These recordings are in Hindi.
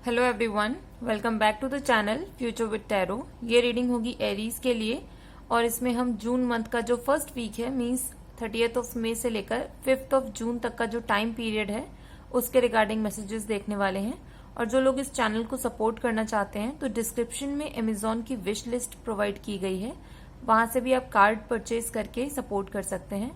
Hello everyone, welcome back to the channel future with tarot. ये रीडिंग होगी एरीज के लिए और इसमें हम जून मंथ का जो फर्स्ट वीक है मींस 30th ऑफ मई से लेकर 5th ऑफ जून तक का जो टाइम पीरियड है उसके रिगार्डिंग मैसेजेस देखने वाले हैं। और जो लोग इस चैनल को सपोर्ट करना चाहते हैं तो डिस्क्रिप्शन में अमेजोन की विश लिस्ट प्रोवाइड की गई है, वहां से भी आप कार्ड परचेज करके सपोर्ट कर सकते हैं।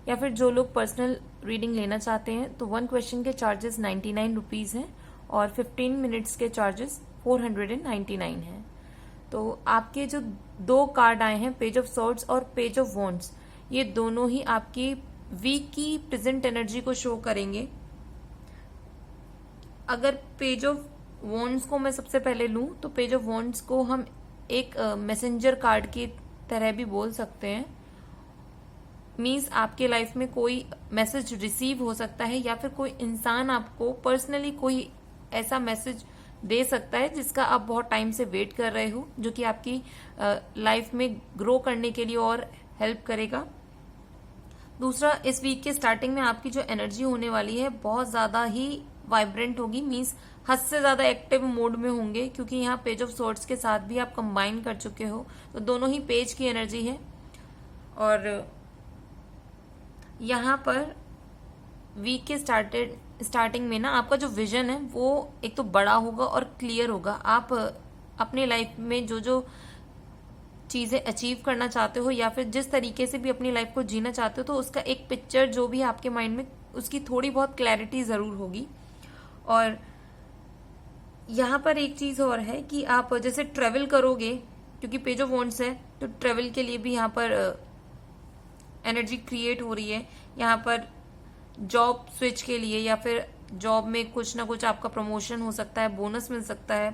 या फिर जो लोग पर्सनल रीडिंग लेना चाहते हैं तो 1 क्वेश्चन के चार्जेस 99 रुपीज हैं और 15 मिनट्स के चार्जेस 499 हैं। तो आपके जो दो कार्ड आए हैं, पेज ऑफ सॉर्ड्स और पेज ऑफ वॉन्ड्स, ये दोनों ही आपकी वीक की प्रेजेंट एनर्जी को शो करेंगे। अगर पेज ऑफ वॉन्ड्स को मैं सबसे पहले लूं तो पेज ऑफ वॉन्ड्स को हम एक मैसेंजर कार्ड की तरह भी बोल सकते हैं। मीन्स आपके लाइफ में कोई मैसेज रिसीव हो सकता है या फिर कोई इंसान आपको पर्सनली कोई ऐसा मैसेज दे सकता है जिसका आप बहुत टाइम से वेट कर रहे हो, जो कि आपकी लाइफ में ग्रो करने के लिए और हेल्प करेगा। दूसरा, इस वीक के स्टार्टिंग में आपकी जो एनर्जी होने वाली है बहुत ज्यादा ही वाइब्रेंट होगी, मीन्स हद से ज्यादा एक्टिव मोड में होंगे, क्योंकि यहाँ पेज ऑफ सॉर्ड्स के साथ भी आप कंबाइन कर चुके हो, तो दोनों ही पेज की एनर्जी है। और यहाँ पर वीक के स्टार्टिंग में ना आपका जो विजन है वो एक तो बड़ा होगा और क्लियर होगा। आप अपने लाइफ में जो जो चीजें अचीव करना चाहते हो या फिर जिस तरीके से भी अपनी लाइफ को जीना चाहते हो, तो उसका एक पिक्चर जो भी आपके माइंड में, उसकी थोड़ी बहुत क्लैरिटी जरूर होगी। और यहाँ पर एक चीज और है कि आप जैसे ट्रेवल करोगे, क्योंकि पेज ऑफ वॉन्ड्स है तो ट्रेवल के लिए भी यहाँ पर एनर्जी क्रिएट हो रही है। यहाँ पर जॉब स्विच के लिए या फिर जॉब में कुछ ना कुछ आपका प्रमोशन हो सकता है, बोनस मिल सकता है।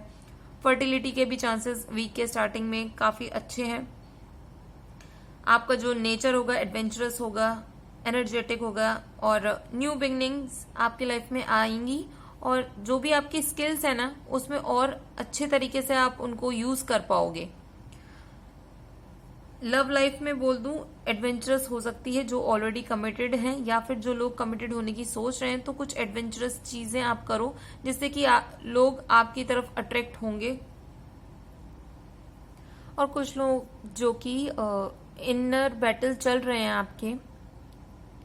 फर्टिलिटी के भी चांसेस वीक के स्टार्टिंग में काफी अच्छे हैं। आपका जो नेचर होगा एडवेंचरस होगा, एनर्जेटिक होगा और न्यू बिगनिंग्स आपकी लाइफ में आएंगी। और जो भी आपकी स्किल्स है ना उसमें और अच्छे तरीके से आप उनको यूज कर पाओगे। लव लाइफ में बोल दूं एडवेंचरस हो सकती है जो ऑलरेडी कमिटेड हैं, या फिर जो लोग कमिटेड होने की सोच रहे हैं तो कुछ एडवेंचरस चीजें आप करो जिससे कि लोग आपकी तरफ अट्रैक्ट होंगे। और कुछ लोग जो कि इनर बैटल चल रहे हैं आपके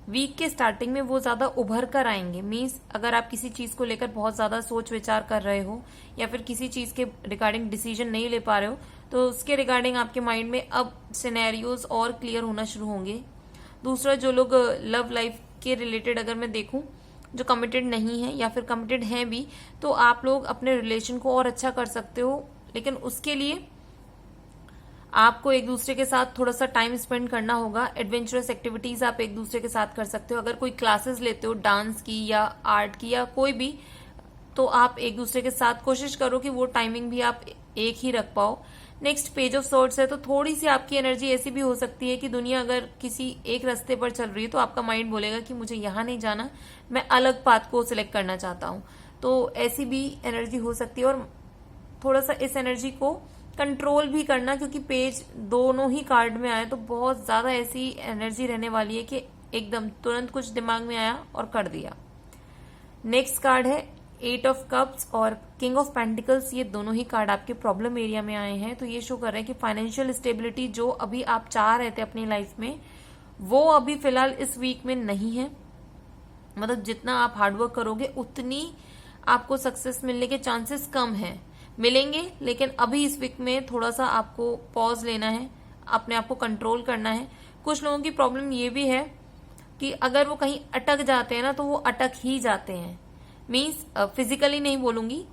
वीक के स्टार्टिंग में, वो ज्यादा उभर कर आएंगे। मीन्स अगर आप किसी चीज को लेकर बहुत ज्यादा सोच विचार कर रहे हो या फिर किसी चीज के रिगार्डिंग डिसीजन नहीं ले पा रहे हो, तो उसके रिगार्डिंग आपके माइंड में अब सिनेरियोज और क्लियर होना शुरू होंगे। दूसरा, जो लोग लव लाइफ के रिलेटेड अगर मैं देखूं, जो कमिटेड नहीं है या फिर कमिटेड हैं भी, तो आप लोग अपने रिलेशन को और अच्छा कर सकते हो। लेकिन उसके लिए आपको एक दूसरे के साथ थोड़ा सा टाइम स्पेंड करना होगा। एडवेंचरस एक्टिविटीज आप एक दूसरे के साथ कर सकते हो। अगर कोई क्लासेस लेते हो डांस की या आर्ट की या कोई भी, तो आप एक दूसरे के साथ कोशिश करो कि वो टाइमिंग भी आप एक ही रख पाओ। नेक्स्ट, पेज ऑफ सॉर्ड्स है तो थोड़ी सी आपकी एनर्जी ऐसी भी हो सकती है कि दुनिया अगर किसी एक रास्ते पर चल रही है तो आपका माइंड बोलेगा कि मुझे यहाँ नहीं जाना, मैं अलग पाथ को सिलेक्ट करना चाहता हूँ। तो ऐसी भी एनर्जी हो सकती है। और थोड़ा सा इस एनर्जी को कंट्रोल भी करना, क्योंकि पेज दोनों ही कार्ड में आए तो बहुत ज्यादा ऐसी एनर्जी रहने वाली है कि एकदम तुरंत कुछ दिमाग में आया और कर दिया। नेक्स्ट कार्ड है 8 ऑफ कप्स और किंग ऑफ पेंटिकल्स। ये दोनों ही कार्ड आपके प्रॉब्लम एरिया में आए हैं, तो ये शो कर रहे हैं कि फाइनेंशियल स्टेबिलिटी जो अभी आप चाह रहे थे अपनी लाइफ में, वो अभी फिलहाल इस वीक में नहीं है। मतलब जितना आप हार्डवर्क करोगे उतनी आपको सक्सेस मिलने के चांसेस कम हैं। मिलेंगे, लेकिन अभी इस वीक में थोड़ा सा आपको पॉज लेना है, अपने आप को कंट्रोल करना है। कुछ लोगों की प्रॉब्लम ये भी है कि अगर वो कहीं अटक जाते हैं ना तो वो अटक ही जाते हैं। मीन्स फिजिकली नहीं बोलूंगी,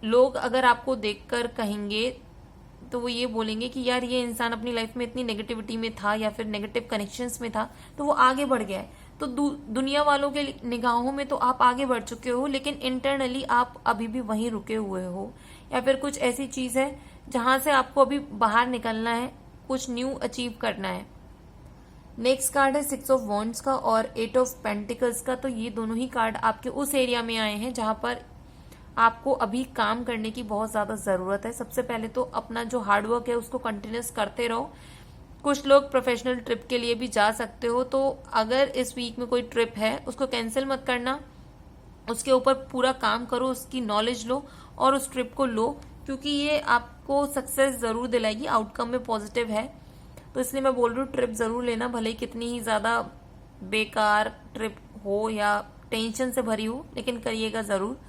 लोग अगर आपको देखकर कहेंगे तो वो ये बोलेंगे कि यार ये इंसान अपनी लाइफ में इतनी नेगेटिविटी में था या फिर नेगेटिव कनेक्शंस में था तो वो आगे बढ़ गया है। तो दुनिया वालों के निगाहों में तो आप आगे बढ़ चुके हो, लेकिन इंटरनली आप अभी भी वहीं रुके हुए हो, या फिर कुछ ऐसी चीज है जहां से आपको अभी बाहर निकलना है, कुछ न्यू अचीव करना है। नेक्स्ट कार्ड है 6 ऑफ वॉन्ड्स का और 8 ऑफ पेंटिकल्स का। तो ये दोनों ही कार्ड आपके उस एरिया में आए हैं जहां पर आपको अभी काम करने की बहुत ज्यादा जरूरत है। सबसे पहले तो अपना जो हार्डवर्क है उसको कंटिन्यूस करते रहो। कुछ लोग प्रोफेशनल ट्रिप के लिए भी जा सकते हो, तो अगर इस वीक में कोई ट्रिप है उसको कैंसिल मत करना। उसके ऊपर पूरा काम करो, उसकी नॉलेज लो और उस ट्रिप को लो, क्योंकि ये आपको सक्सेस जरूर दिलाएगी, आउटकम में पॉजिटिव है। तो इसलिए मैं बोल रही हूँ ट्रिप जरूर लेना, भले ही कितनी ही ज्यादा बेकार ट्रिप हो या टेंशन से भरी हो, लेकिन करिएगा जरूर।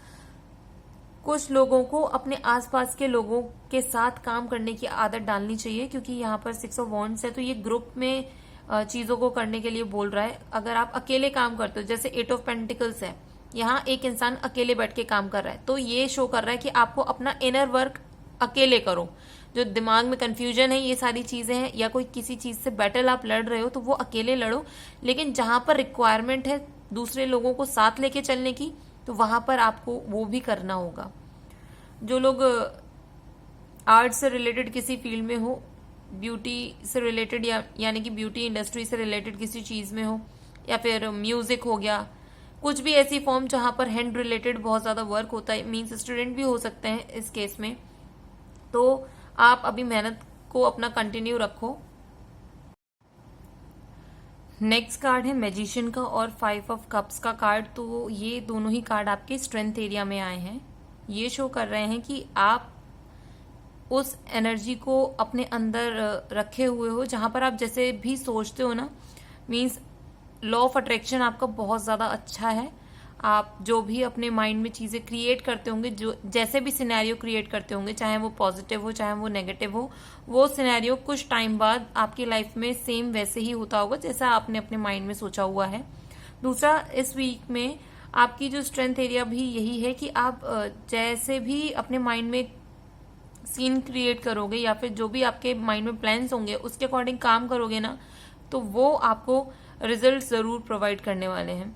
कुछ लोगों को अपने आसपास के लोगों के साथ काम करने की आदत डालनी चाहिए, क्योंकि यहाँ पर 6 ऑफ वॉन्ड्स है, तो ये ग्रुप में चीजों को करने के लिए बोल रहा है। अगर आप अकेले काम करते हो, जैसे 8 ऑफ पेंटिकल्स है, यहाँ एक इंसान अकेले बैठ के काम कर रहा है, तो ये शो कर रहा है कि आपको अपना इनर वर्क अकेले करो। जो दिमाग में कंफ्यूजन है, ये सारी चीजें हैं, या कोई किसी चीज से बैटल आप लड़ रहे हो, तो वो अकेले लड़ो। लेकिन जहां पर रिक्वायरमेंट है दूसरे लोगों को साथ लेके चलने की, तो वहां पर आपको वो भी करना होगा। जो लोग आर्ट से रिलेटेड किसी फील्ड में हो, ब्यूटी से रिलेटेड यानी कि ब्यूटी इंडस्ट्री से रिलेटेड किसी चीज में हो, या फिर म्यूजिक हो गया, कुछ भी ऐसी फॉर्म जहां पर हैंड रिलेटेड बहुत ज्यादा वर्क होता है, मींस स्टूडेंट भी हो सकते हैं इस केस में, तो आप अभी मेहनत को अपना कंटिन्यू रखो। नेक्स्ट कार्ड है मैजिशियन का और 5 ऑफ कप्स का कार्ड। तो ये दोनों ही कार्ड आपके स्ट्रेंथ एरिया में आए हैं। ये शो कर रहे हैं कि आप उस एनर्जी को अपने अंदर रखे हुए हो, जहां पर आप जैसे भी सोचते हो ना, मीन्स लॉ ऑफ अट्रैक्शन आपका बहुत ज्यादा अच्छा है। आप जो भी अपने माइंड में चीजें क्रिएट करते होंगे, जो जैसे भी सिनेरियो क्रिएट करते होंगे, चाहे वो पॉजिटिव हो चाहे वो नेगेटिव हो, वो सिनेरियो कुछ टाइम बाद आपकी लाइफ में सेम वैसे ही होता होगा जैसा आपने अपने माइंड में सोचा हुआ है। दूसरा, इस वीक में आपकी जो स्ट्रेंथ एरिया भी यही है कि आप जैसे भी अपने माइंड में सीन क्रिएट करोगे, या फिर जो भी आपके माइंड में प्लान्स होंगे उसके अकॉर्डिंग काम करोगे ना, तो वो आपको रिजल्ट जरूर प्रोवाइड करने वाले हैं।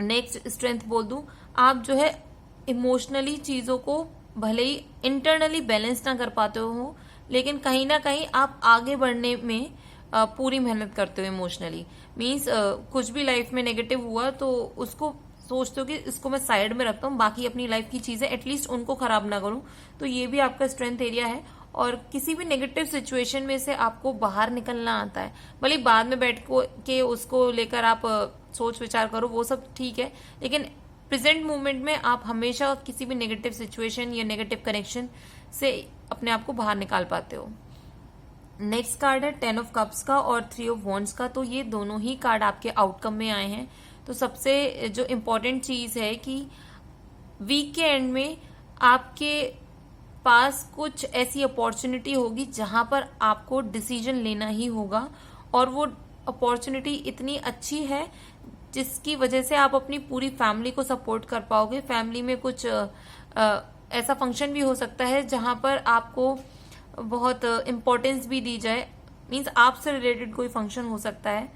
नेक्स्ट स्ट्रेंथ बोल दूं, आप जो है इमोशनली चीजों को भले ही इंटरनली बैलेंस ना कर पाते हो, लेकिन कहीं ना कहीं आप आगे बढ़ने में पूरी मेहनत करते हो इमोशनली। मीन्स कुछ भी लाइफ में नेगेटिव हुआ तो उसको सोचते हो कि इसको मैं साइड में रखता हूँ, बाकी अपनी लाइफ की चीजें एटलीस्ट उनको खराब ना करूं। तो ये भी आपका स्ट्रेंथ एरिया है, और किसी भी नेगेटिव सिचुएशन में से आपको बाहर निकलना आता है। भले बाद में बैठ के उसको लेकर आप सोच विचार करो, वो सब ठीक है, लेकिन प्रेजेंट मोमेंट में आप हमेशा किसी भी नेगेटिव सिचुएशन या नेगेटिव कनेक्शन से अपने आप को बाहर निकाल पाते हो। नेक्स्ट कार्ड है 10 ऑफ कप्स का और 3 ऑफ वॉन्ड्स का। तो ये दोनों ही कार्ड आपके आउटकम में आए हैं। तो सबसे जो इम्पोर्टेंट चीज है कि वीक के एंड में आपके पास कुछ ऐसी अपॉर्चुनिटी होगी जहां पर आपको डिसीजन लेना ही होगा, और वो अपॉर्चुनिटी इतनी अच्छी है जिसकी वजह से आप अपनी पूरी फैमिली को सपोर्ट कर पाओगे। फैमिली में कुछ ऐसा फंक्शन भी हो सकता है जहां पर आपको बहुत इम्पोर्टेंस भी दी जाए, मीन्स आपसे रिलेटेड कोई फंक्शन हो सकता है,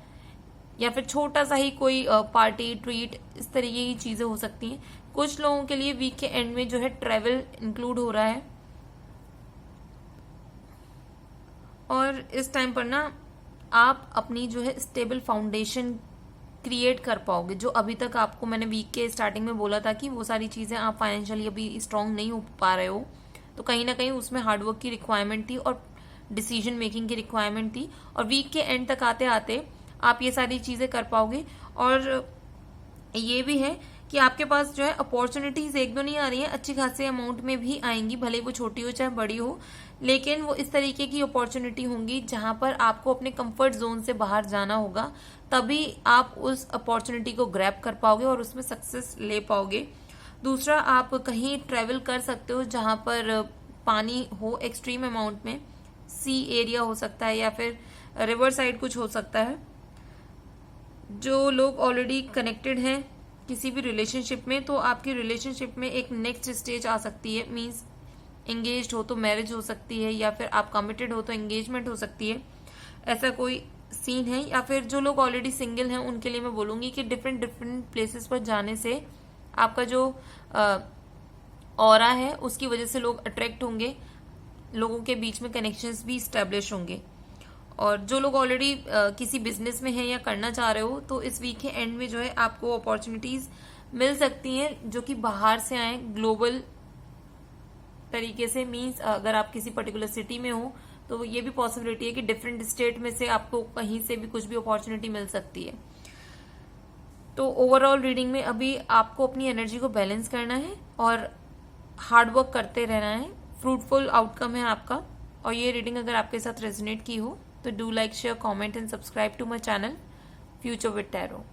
या फिर छोटा सा ही कोई पार्टी ट्रीट, इस तरीके की चीजें हो सकती हैं। कुछ लोगों के लिए वीक के एंड में जो है ट्रेवल इंक्लूड हो रहा है, और इस टाइम पर ना आप अपनी जो है स्टेबल फाउंडेशन क्रिएट कर पाओगे। जो अभी तक आपको मैंने वीक के स्टार्टिंग में बोला था कि वो सारी चीजें आप फाइनेंशियली अभी स्ट्रांग नहीं हो पा रहे हो, तो कहीं ना कहीं उसमें हार्डवर्क की रिक्वायरमेंट थी और डिसीजन मेकिंग की रिक्वायरमेंट थी, और वीक के एंड तक आते आते आप ये सारी चीजें कर पाओगे। और ये भी है कि आपके पास जो है अपॉर्चुनिटीज एक दो नहीं आ रही है, अच्छी खासी अमाउंट में भी आएंगी, भले वो छोटी हो चाहे बड़ी हो, लेकिन वो इस तरीके की अपॉर्चुनिटी होंगी जहां पर आपको अपने कंफर्ट जोन से बाहर जाना होगा, तभी आप उस अपॉर्चुनिटी को ग्रैब कर पाओगे और उसमें सक्सेस ले पाओगे। दूसरा, आप कहीं ट्रेवल कर सकते हो जहां पर पानी हो एक्सट्रीम अमाउंट में, सी एरिया हो सकता है या फिर रिवर साइड कुछ हो सकता है। जो लोग ऑलरेडी कनेक्टेड हैं किसी भी रिलेशनशिप में, तो आपकी रिलेशनशिप में एक नेक्स्ट स्टेज आ सकती है, मींस एंगेज्ड हो तो मैरिज हो सकती है, या फिर आप कमिटेड हो तो एंगेजमेंट हो सकती है, ऐसा कोई सीन है। या फिर जो लोग ऑलरेडी सिंगल हैं उनके लिए मैं बोलूंगी कि डिफरेंट डिफरेंट प्लेसेस पर जाने से आपका जो ऑरा है उसकी वजह से लोग अट्रैक्ट होंगे, लोगों के बीच में कनेक्शंस भी स्टैब्लिश होंगे। और जो लोग ऑलरेडी किसी बिजनेस में हैं या करना चाह रहे हो, तो इस वीक के एंड में जो है आपको अपॉर्चुनिटीज मिल सकती हैं जो कि बाहर से आए, ग्लोबल तरीके से। मींस अगर आप किसी पर्टिकुलर सिटी में हो तो ये भी पॉसिबिलिटी है कि डिफरेंट स्टेट में से आपको कहीं से भी कुछ भी अपॉर्चुनिटी मिल सकती है। तो ओवरऑल रीडिंग में अभी आपको अपनी एनर्जी को बैलेंस करना है और हार्ड वर्क करते रहना है। फ्रूटफुल आउटकम है आपका। और ये रीडिंग अगर आपके साथ रेजोनेट की हो तो do like, share, comment and subscribe to my channel future with tarot.